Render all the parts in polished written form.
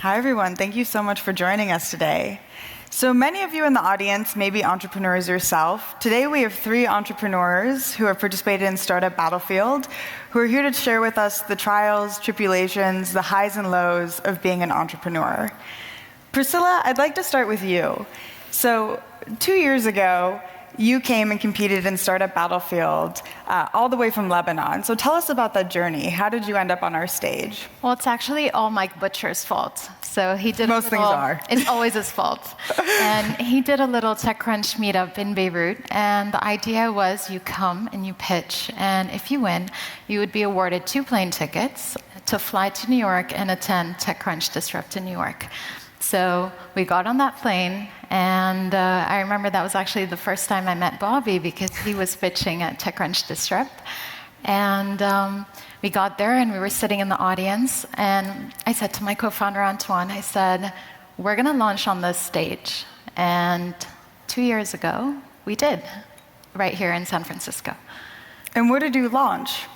Hi, everyone. Thank you so much for joining us today. So many of you in the audience may be entrepreneurs yourself. Today we have 3 entrepreneurs who have participated in Startup Battlefield, who are here to share with us the trials, tribulations, the highs and lows of being an entrepreneur. Priscilla, I'd like to start with you. So 2 years ago, you came and competed in Startup Battlefield all the way from Lebanon. So tell us about that journey. How did you end up on our stage? Well, it's actually all Mike Butcher's fault. So he did Most things are. It's always his fault. And he did a little TechCrunch meetup in Beirut. And the idea was you come and you pitch. And if you win, you would be awarded 2 plane tickets to fly to New York and attend TechCrunch Disrupt in New York. So we got on that plane, and I remember that was actually the first time I met Bobby because he was pitching at TechCrunch Disrupt. And we got there, and we were sitting in the audience, and I said to my co-founder, Antoine, I said, we're going to launch on this stage. And 2 years ago, we did, right here in San Francisco. And what did you launch?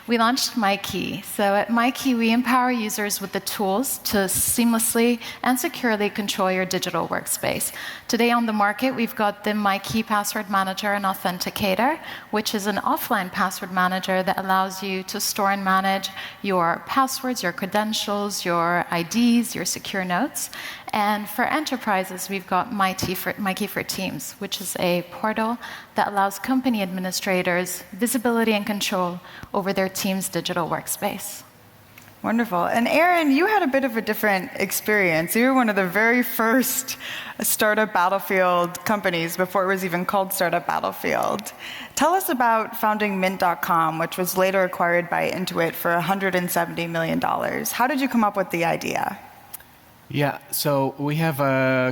We launched MyKey. So at MyKey, we empower users with the tools to seamlessly and securely control your digital workspace. Today on the market, we've got the MyKey Password Manager and Authenticator, which is an offline password manager that allows you to store and manage your passwords, your credentials, your IDs, your secure notes. And for enterprises, we've got MyKey for Teams, which is a portal that allows company administrators visibility and control over their team's digital workspace. Wonderful. And Aaron, you had a bit of a different experience. You were one of the very first Startup Battlefield companies before it was even called Startup Battlefield. Tell us about founding Mint.com, which was later acquired by Intuit for $170 million. How did you come up with the idea? Yeah, so we have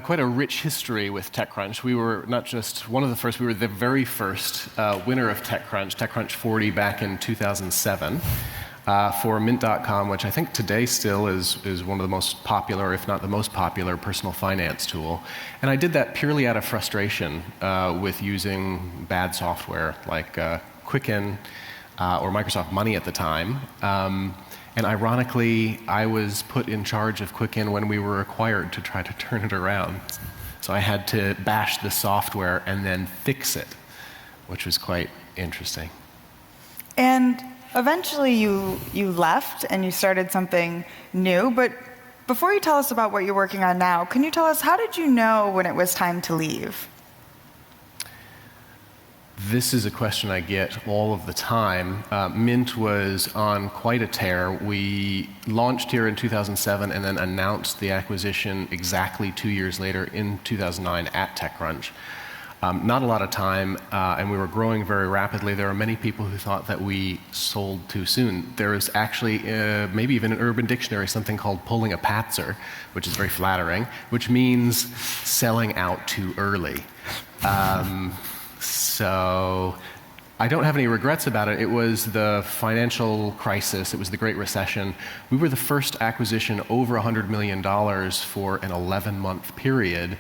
quite a rich history with TechCrunch. We were not just one of the first, we were the very first winner of TechCrunch 40 back in 2007 for Mint.com, which I think today still is one of the most popular, if not the most popular, personal finance tool. And I did that purely out of frustration with using bad software like Quicken or Microsoft Money at the time. And ironically, I was put in charge of Quicken when we were acquired to try to turn it around. So I had to bash the software and then fix it, which was quite interesting. And eventually you left and you started something new. But before you tell us about what you're working on now, can you tell us, how did you know when it was time to leave? This is a question I get all of the time. Mint was on quite a tear. We launched here in 2007 and then announced the acquisition exactly 2 years later in 2009 at TechCrunch. Not a lot of time, and we were growing very rapidly. There are many people who thought that we sold too soon. There is actually, maybe even in Urban Dictionary, something called pulling a Patzer, which is very flattering, which means selling out too early. So I don't have any regrets about it. It was the financial crisis. It was the Great Recession. We were the first acquisition over $100 million for an 11-month period.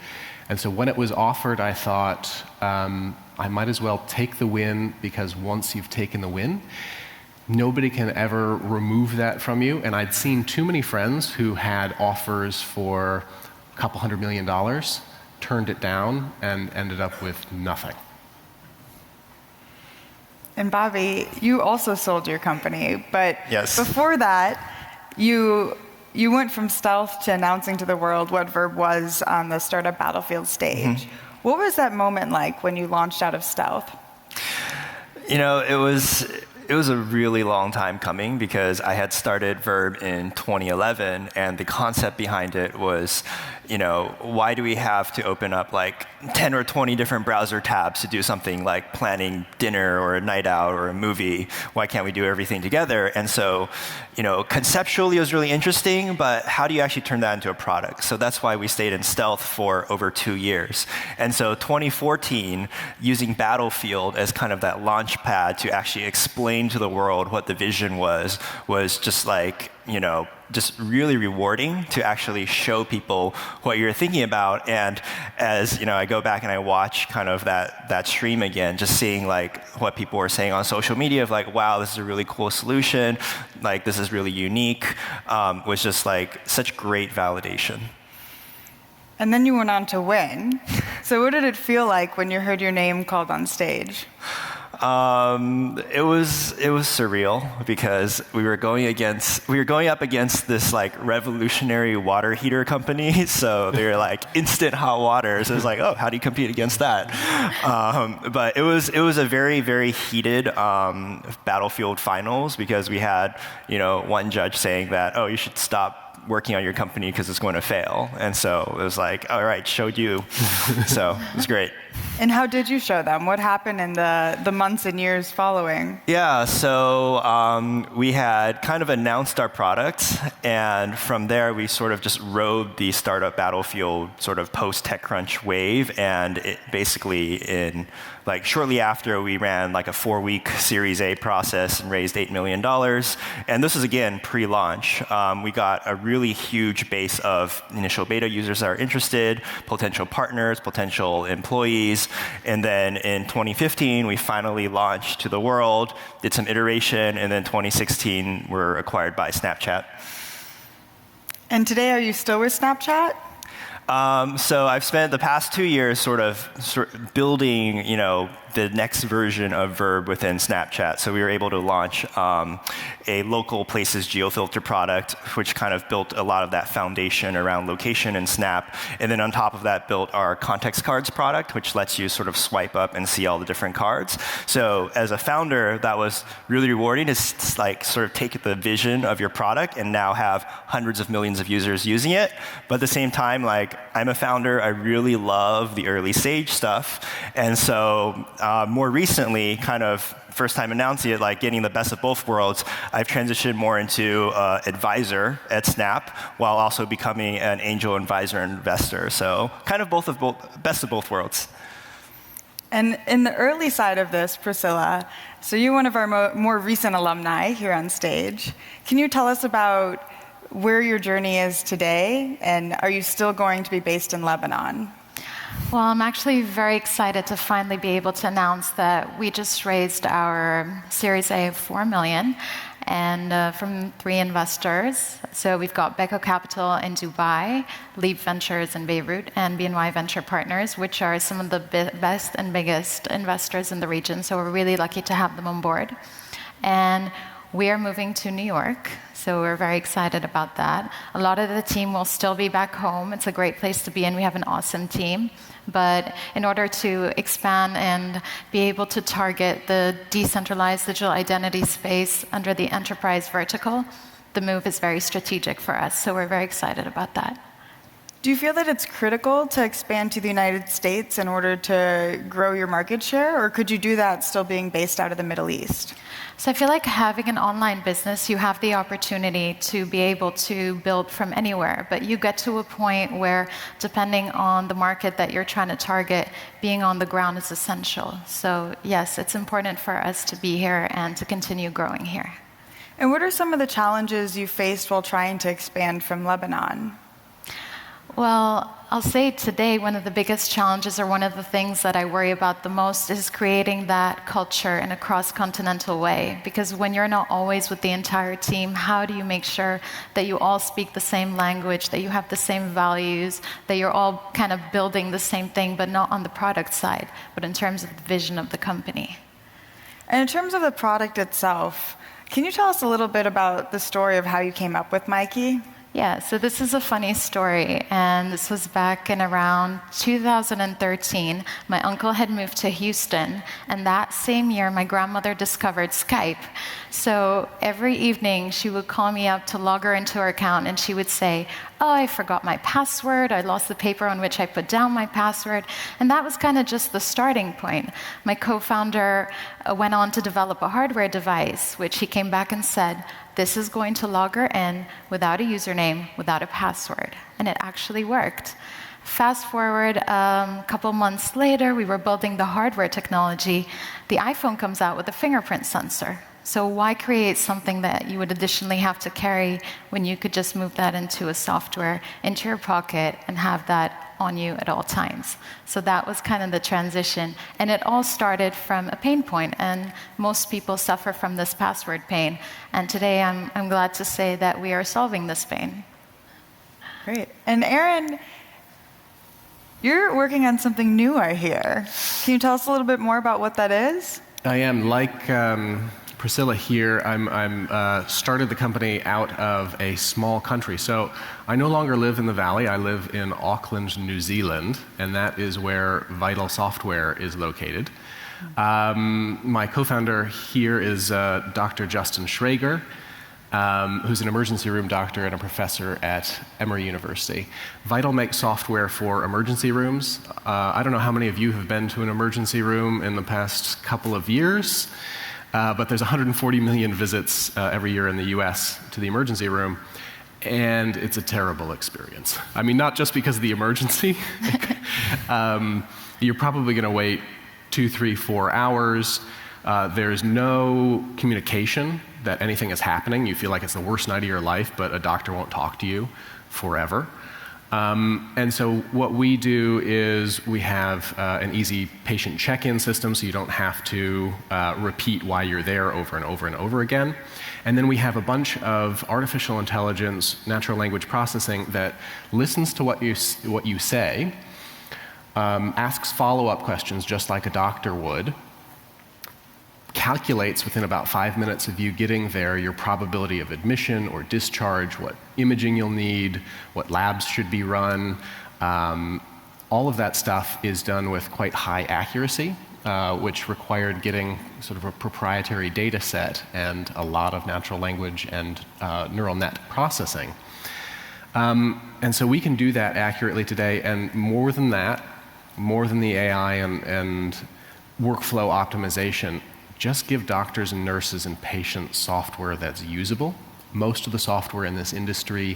And so when it was offered, I thought, I might as well take the win, because once you've taken the win, nobody can ever remove that from you. And I'd seen too many friends who had offers for a couple $100 million, turned it down, and ended up with nothing. And Bobby, you also sold your company, but yes. Before that, you went from stealth to announcing to the world what Verb was on the Startup Battlefield stage. Mm-hmm. What was that moment like when you launched out of stealth? You know, it was a really long time coming, because I had started Verb in 2011, and the concept behind it was, you know, why do we have to open up like 10 or 20 different browser tabs to do something like planning dinner or a night out or a movie? Why can't we do everything together? And so, you know, conceptually it was really interesting, but how do you actually turn that into a product? So that's why we stayed in stealth for over 2 years. And so 2014, using Battlefield as kind of that launch pad to actually explain explain to the world what the vision was just like, just really rewarding to actually show people what you're thinking about. And as I go back and I watch kind of that stream again, just seeing like what people were saying on social media of like, wow, this is a really cool solution, like this is really unique, was just like such great validation. And then you went on to win. So what did it feel like when you heard your name called on stage? It was surreal because we were going up against this like revolutionary water heater company. So they were like instant hot water. So it was like, oh, how do you compete against that? But it was a very, very heated Battlefield finals because we had one judge saying that, oh, you should stop working on your company because it's going to fail. And so it was like, all right, showed you. So it was great. And how did you show them? What happened in the months and years following? Yeah, so we had kind of announced our product, and from there we sort of just rode the startup Battlefield sort of post-TechCrunch wave, and it basically shortly after we ran like a 4-week Series A process and raised $8 million. And this is again pre-launch. We got a really huge base of initial beta users that are interested, potential partners, potential employees. And then in 2015, we finally launched to the world, did some iteration, and then 2016, we're acquired by Snapchat. And today, are you still with Snapchat? So I've spent the past 2 years sort of building, the next version of Verb within Snapchat. So we were able to launch a local places geofilter product, which kind of built a lot of that foundation around location and Snap. And then on top of that, built our context cards product, which lets you sort of swipe up and see all the different cards. So as a founder, that was really rewarding to like sort of take the vision of your product and now have hundreds of millions of users using it. But at the same time, like I'm a founder, I really love the early stage stuff. And so more recently, kind of first time announcing it, like getting the best of both worlds, I've transitioned more into advisor at Snap while also becoming an angel advisor and investor. So kind of best of both worlds. And in the early side of this, Priscilla, so you're one of our more recent alumni here on stage. Can you tell us about where your journey is today, and are you still going to be based in Lebanon? Well, I'm actually very excited to finally be able to announce that we just raised our Series A of $4 million and from 3 investors. So we've got Beko Capital in Dubai, Leap Ventures in Beirut, and BNY Venture Partners, which are some of the best and biggest investors in the region. So we're really lucky to have them on board. And we are moving to New York, so we're very excited about that. A lot of the team will still be back home. It's a great place to be in. We have an awesome team. But in order to expand and be able to target the decentralized digital identity space under the enterprise vertical, the move is very strategic for us. So we're very excited about that. Do you feel that it's critical to expand to the United States in order to grow your market share, or could you do that still being based out of the Middle East? So I feel like having an online business, you have the opportunity to be able to build from anywhere, but you get to a point where, depending on the market that you're trying to target, being on the ground is essential. So yes, it's important for us to be here and to continue growing here. And what are some of the challenges you faced while trying to expand from Lebanon? Well, I'll say today one of the biggest challenges, or one of the things that I worry about the most, is creating that culture in a cross-continental way. Because when you're not always with the entire team, how do you make sure that you all speak the same language, that you have the same values, that you're all kind of building the same thing, but not on the product side, but in terms of the vision of the company? And in terms of the product itself, can you tell us a little bit about the story of how you came up with Mikey? Yeah, so this is a funny story, and this was back in around 2013. My uncle had moved to Houston, and that same year, my grandmother discovered Skype. So every evening, she would call me up to log her into her account, and she would say, oh, I forgot my password, I lost the paper on which I put down my password. And that was kind of just the starting point. My co-founder went on to develop a hardware device, which he came back and said, this is going to log her in without a username, without a password. And it actually worked. Fast forward a couple months later, we were building the hardware technology. The iPhone comes out with a fingerprint sensor. So why create something that you would additionally have to carry when you could just move that into a software, into your pocket, and have that on you at all times? So that was kind of the transition. And it all started from a pain point, and most people suffer from this password pain. And today I'm glad to say that we are solving this pain. Great. And Aaron, you're working on something new, I hear. Can you tell us a little bit more about what that is? I am. Like Priscilla here, I'm started the company out of a small country. So I no longer live in the Valley. I live in Auckland, New Zealand, and that is where Vital Software is located. My co-founder here is Dr. Justin Schrager, who's an emergency room doctor and a professor at Emory University. Vital makes software for emergency rooms. I don't know how many of you have been to an emergency room in the past couple of years. But there's 140 million visits every year in the US to the emergency room, and it's a terrible experience. I mean, not just because of the emergency. You're probably going to wait 2, 3, 4 hours. There's no communication that anything is happening. You feel like it's the worst night of your life, but a doctor won't talk to you forever. And so what we do is we have an easy patient check-in system, so you don't have to repeat why you're there over and over and over again. And then we have a bunch of artificial intelligence, natural language processing that listens to what you say, asks follow-up questions just like a doctor would, calculates within about 5 minutes of you getting there your probability of admission or discharge, what imaging you'll need, what labs should be run. All of that stuff is done with quite high accuracy, which required getting sort of a proprietary data set and a lot of natural language and neural net processing. And so we can do that accurately today, and more than that, more than the AI and workflow optimization, just give doctors and nurses and patients software that's usable. Most of the software in this industry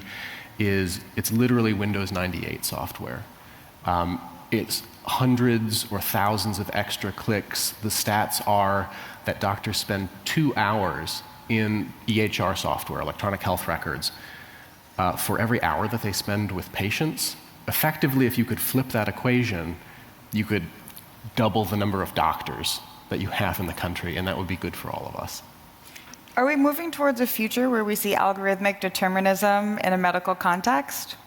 it's literally Windows 98 software. It's hundreds or thousands of extra clicks. The stats are that doctors spend 2 hours in EHR software, electronic health records, for every hour that they spend with patients. Effectively, if you could flip that equation, you could double the number of doctors that you have in the country, and that would be good for all of us. Are we moving towards a future where we see algorithmic determinism in a medical context?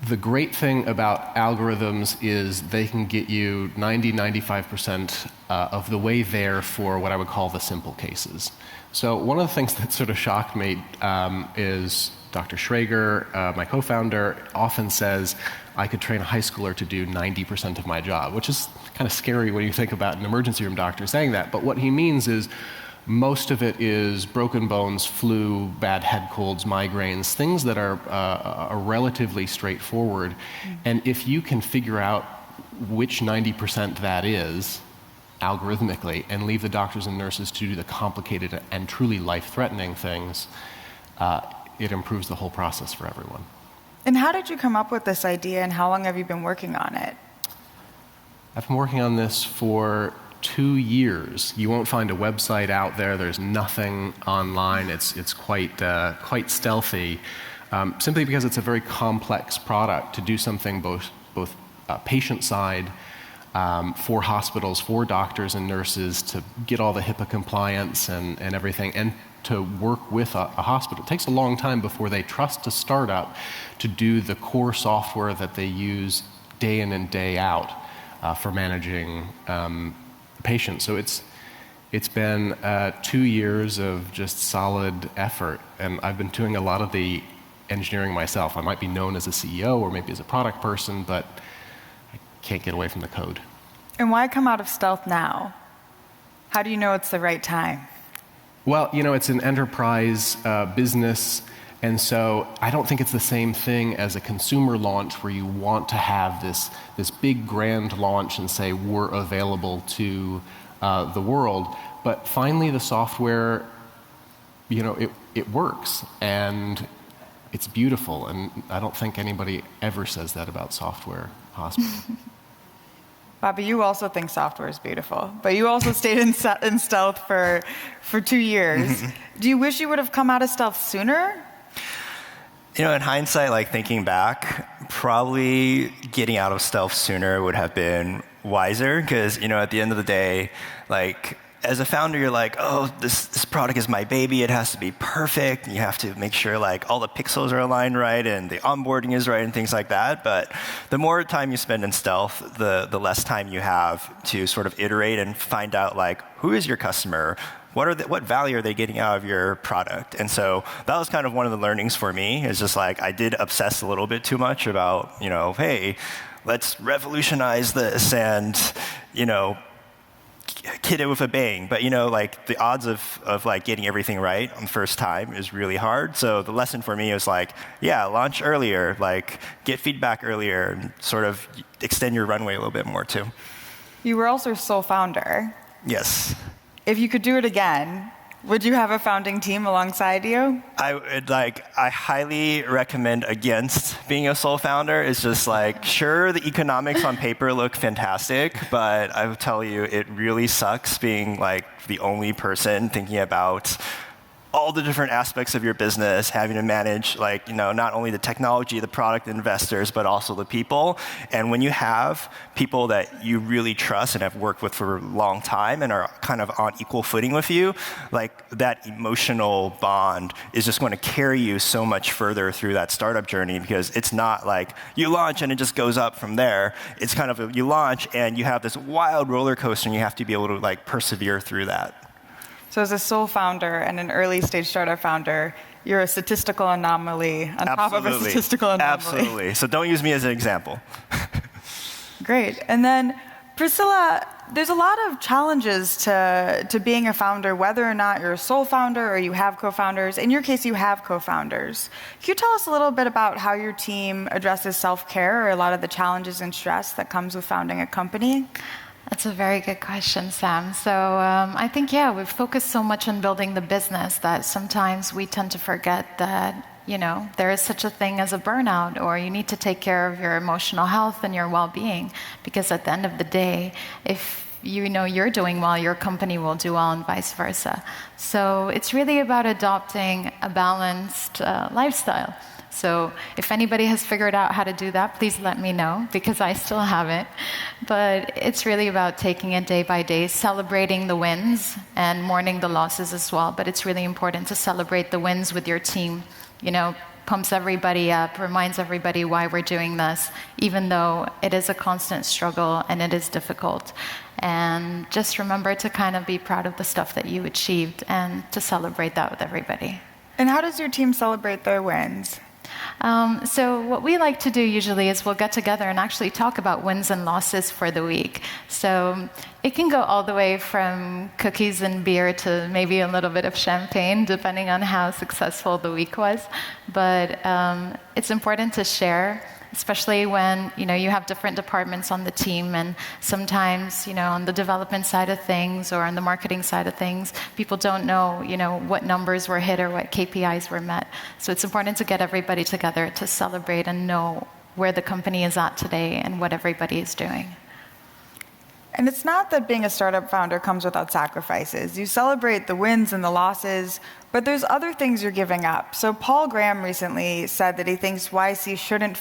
The great thing about algorithms is they can get you 90-95% of the way there for what I would call the simple cases. So one of the things that sort of shocked me is Dr. Schrager, my co-founder, often says, I could train a high schooler to do 90% of my job, which is kind of scary when you think about an emergency room doctor saying that. But what he means is most of it is broken bones, flu, bad head colds, migraines, things that are relatively straightforward. And if you can figure out which 90% that is, algorithmically, and leave the doctors and nurses to do the complicated and truly life-threatening things, it improves the whole process for everyone. And how did you come up with this idea, and how long have you been working on it? I've been working on this for 2 years. You won't find a website out there. There's nothing online. It's quite stealthy, simply because it's a very complex product to do something both patient side, for hospitals, for doctors and nurses to get all the HIPAA compliance and everything, and to work with a hospital. It takes a long time before they trust a startup to do the core software that they use day in and day out for managing patients. So it's been 2 years of just solid effort, and I've been doing a lot of the engineering myself. I might be known as a CEO or maybe as a product person, but I can't get away from the code. And why come out of stealth now? How do you know it's the right time? Well, it's an enterprise business, and so I don't think it's the same thing as a consumer launch where you want to have this big grand launch and say we're available to the world. But finally, the software, it works, and it's beautiful, and I don't think anybody ever says that about software hospitals. Bobby, you also think software is beautiful, but you also stayed in stealth for 2 years. Do you wish you would have come out of stealth sooner? In hindsight, like thinking back, probably getting out of stealth sooner would have been wiser because, at the end of the day, like, as a founder, you're like, oh, this product is my baby. It has to be perfect. You have to make sure like all the pixels are aligned right and the onboarding is right and things like that. But the more time you spend in stealth, the less time you have to sort of iterate and find out like who is your customer, what value are they getting out of your product. And so that was kind of one of the learnings for me. Is just like I did obsess a little bit too much about hey, let's revolutionize this and hit it with a bang. But like the odds of like getting everything right on the first time is really hard. So the lesson for me was like, yeah, launch earlier, like get feedback earlier, and sort of extend your runway a little bit more too. You were also sole founder. Yes. If you could do it again, would you have a founding team alongside you? I highly recommend against being a sole founder. It's just like, sure, the economics on paper look fantastic, but I will tell you, it really sucks being like the only person thinking about all the different aspects of your business, having to manage like, not only the technology, the product, investors, but also the people. And when you have people that you really trust and have worked with for a long time and are kind of on equal footing with you, like that emotional bond is just going to carry you so much further through that startup journey, because it's not like you launch and it just goes up from there. It's kind of you launch and you have this wild roller coaster and you have to be able to like persevere through that. So as a sole founder and an early stage startup founder, you're a statistical anomaly on top of a statistical anomaly. Absolutely. So don't use me as an example. Great. And then, Priscilla, there's a lot of challenges to being a founder, whether or not you're a sole founder or you have co-founders. In your case, you have co-founders. Can you tell us a little bit about how your team addresses self-care or a lot of the challenges and stress that comes with founding a company? That's a very good question, Sam. So I think, we've focused so much on building the business that sometimes we tend to forget that, there is such a thing as a burnout, or you need to take care of your emotional health and your well-being, because at the end of the day, if you're doing well, your company will do well, and vice versa. So it's really about adopting a balanced lifestyle. So if anybody has figured out how to do that, please let me know, because I still haven't. But it's really about taking it day by day, celebrating the wins and mourning the losses as well. But it's really important to celebrate the wins with your team. Pumps everybody up, reminds everybody why we're doing this, even though it is a constant struggle and it is difficult. And just remember to kind of be proud of the stuff that you achieved and to celebrate that with everybody. And how does your team celebrate their wins? So what we like to do usually is we'll get together and actually talk about wins and losses for the week. So it can go all the way from cookies and beer to maybe a little bit of champagne, depending on how successful the week was. But it's important to share, especially when you have different departments on the team, and sometimes on the development side of things or on the marketing side of things, people don't know what numbers were hit or what KPIs were met. So it's important to get everybody together to celebrate and know where the company is at today and what everybody is doing. And it's not that being a startup founder comes without sacrifices. You celebrate the wins and the losses, but there's other things you're giving up. So Paul Graham recently said that he thinks YC shouldn't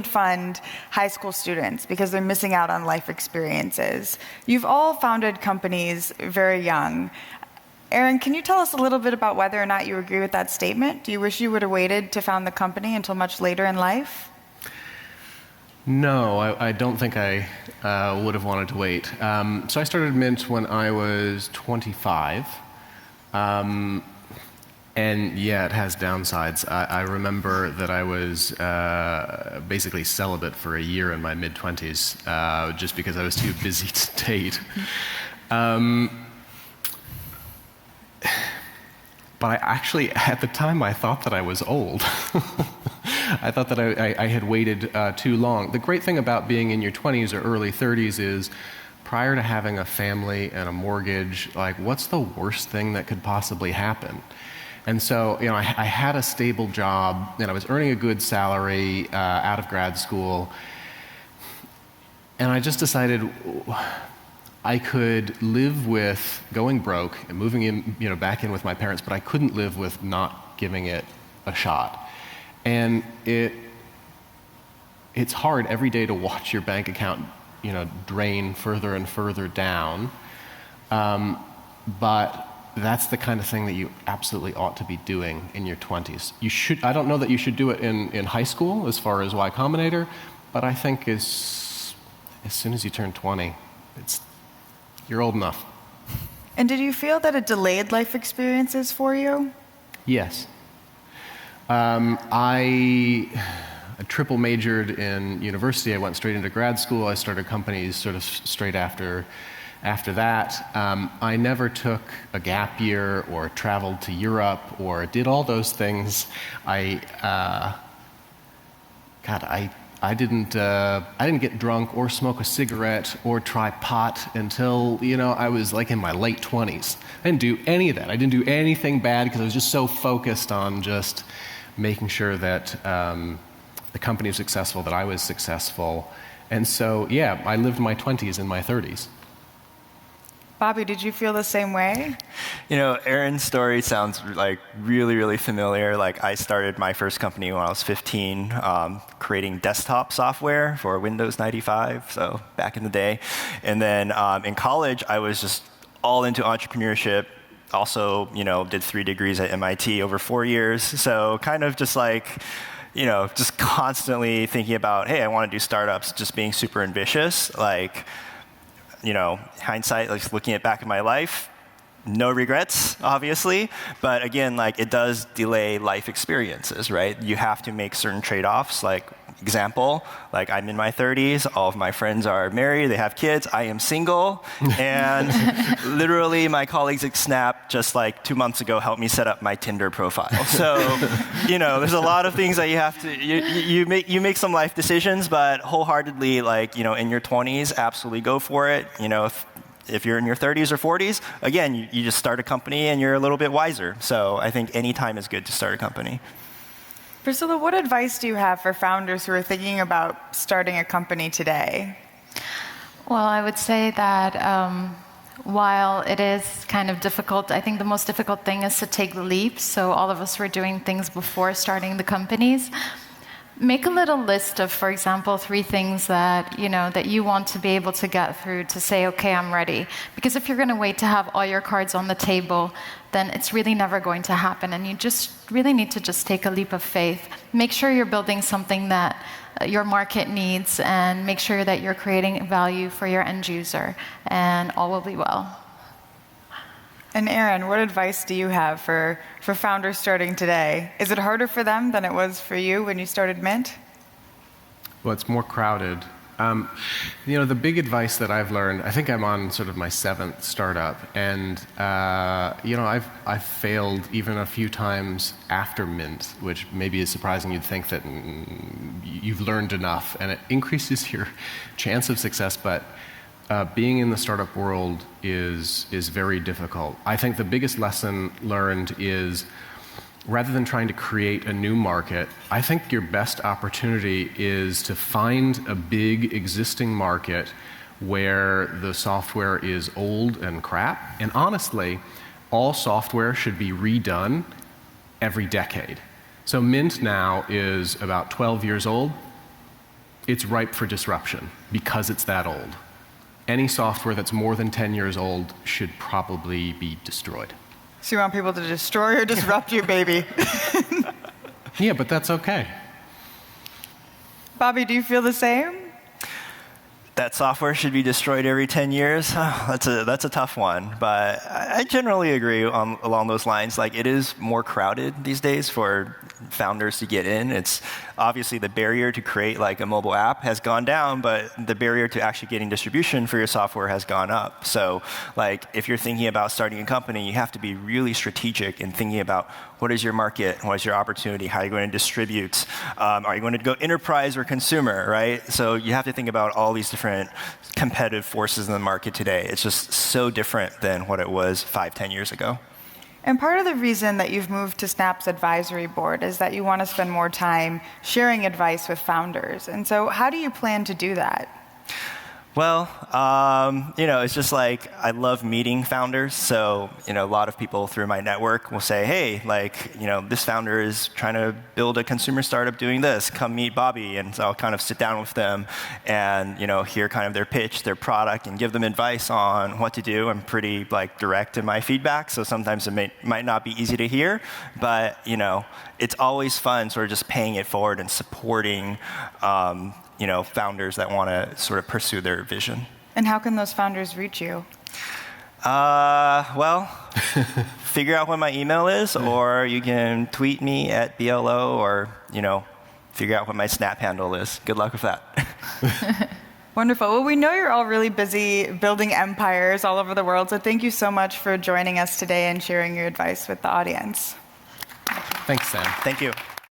fund high school students because they're missing out on life experiences. You've all founded companies very young. Aaron, can you tell us a little bit about whether or not you agree with that statement? Do you wish you would have waited to found the company until much later in life? No, I don't think I would have wanted to wait. So I started Mint when I was 25. And yeah, it has downsides. I remember that I was basically celibate for a year in my mid-20s, just because I was too busy to date. But I actually, at the time, I thought that I was old. I thought that I had waited too long. The great thing about being in your 20s or early 30s is, prior to having a family and a mortgage, like, what's the worst thing that could possibly happen? And so, I had a stable job, and I was earning a good salary out of grad school. And I just decided I could live with going broke and moving in, back in with my parents, but I couldn't live with not giving it a shot. And it's hard every day to watch your bank account, drain further and further down. But that's the kind of thing that you absolutely ought to be doing in your 20s. I don't know that you should do it in high school as far as Y Combinator, but I think as soon as you turn 20, you're old enough. And did you feel that it delayed life experiences for you? Yes. I triple majored in university. I went straight into grad school. I started companies sort of straight after that. I never took a gap year or traveled to Europe or did all those things. I didn't get drunk or smoke a cigarette or try pot until, I was like in my late 20s. I didn't do any of that. I didn't do anything bad because I was just so focused on just making sure that the company was successful, that I was successful. And so, yeah, I lived my 20s in my 30s. Bobby, did you feel the same way? Aaron's story sounds like really, really familiar. Like I started my first company when I was 15, creating desktop software for Windows 95, so back in the day. And then in college, I was just all into entrepreneurship. Also, did 3 degrees at MIT over 4 years. So kind of just like, just constantly thinking about, hey, I want to do startups, just being super ambitious. Like, hindsight, like looking back at my life, no regrets, obviously. But again, like it does delay life experiences, right? You have to make certain trade-offs. Like example, like I'm in my 30s, all of my friends are married, they have kids, I am single, and literally my colleagues at Snap just like 2 months ago helped me set up my Tinder profile. So, there's a lot of things that you have to, you make some life decisions, but wholeheartedly, like, in your 20s, absolutely go for it. If you're in your 30s or 40s, again, you just start a company and you're a little bit wiser. So I think any time is good to start a company. Priscilla, what advice do you have for founders who are thinking about starting a company today? Well, I would say that while it is kind of difficult, I think the most difficult thing is to take the leap. So all of us were doing things before starting the companies. Make a little list of, for example, 3 things that you want to be able to get through to say, okay, I'm ready. Because if you're going to wait to have all your cards on the table, then it's really never going to happen. And you just really need to just take a leap of faith. Make sure you're building something that your market needs, and make sure that you're creating value for your end user, and all will be well. And Aaron, what advice do you have for founders starting today? Is it harder for them than it was for you when you started Mint? Well, it's more crowded. The big advice that I've learned, I think I'm on sort of my 7th startup, and I've failed even a few times after Mint, which maybe is surprising. You'd think that you've learned enough, and it increases your chance of success, but being in the startup world is very difficult. I think the biggest lesson learned is, rather than trying to create a new market, I think your best opportunity is to find a big existing market where the software is old and crap. And honestly, all software should be redone every decade. So Mint now is about 12 years old. It's ripe for disruption because it's that old. Any software that's more than 10 years old should probably be destroyed. So you want people to destroy or disrupt you, baby? Yeah, but that's okay. Bobby, do you feel the same? That software should be destroyed every 10 years. That's a tough one, but I generally agree along those lines. Like, it is more crowded these days for founders to get in. It's obviously the barrier to create like a mobile app has gone down, but the barrier to actually getting distribution for your software has gone up. So like, if you're thinking about starting a company, you have to be really strategic in thinking about what is your market, what is your opportunity, how are you going to distribute, are you going to go enterprise or consumer, right? So you have to think about all these different competitive forces in the market today. It's just so different than what it was 5-10 years ago. And part of the reason that you've moved to Snap's advisory board is that you want to spend more time sharing advice with founders. And so how do you plan to do that? Well, it's just like I love meeting founders. So, a lot of people through my network will say, hey, this founder is trying to build a consumer startup doing this. Come meet Bobby. And so I'll kind of sit down with them and, hear kind of their pitch, their product, and give them advice on what to do. I'm pretty direct in my feedback. So sometimes it might not be easy to hear, but, it's always fun sort of just paying it forward and supporting founders that want to sort of pursue their vision. And how can those founders reach you? Well, figure out what my email is, or you can tweet me at BLO, or, figure out what my Snap handle is. Good luck with that. Wonderful. Well, we know you're all really busy building empires all over the world, so thank you so much for joining us today and sharing your advice with the audience. Thanks, Sam. Thank you.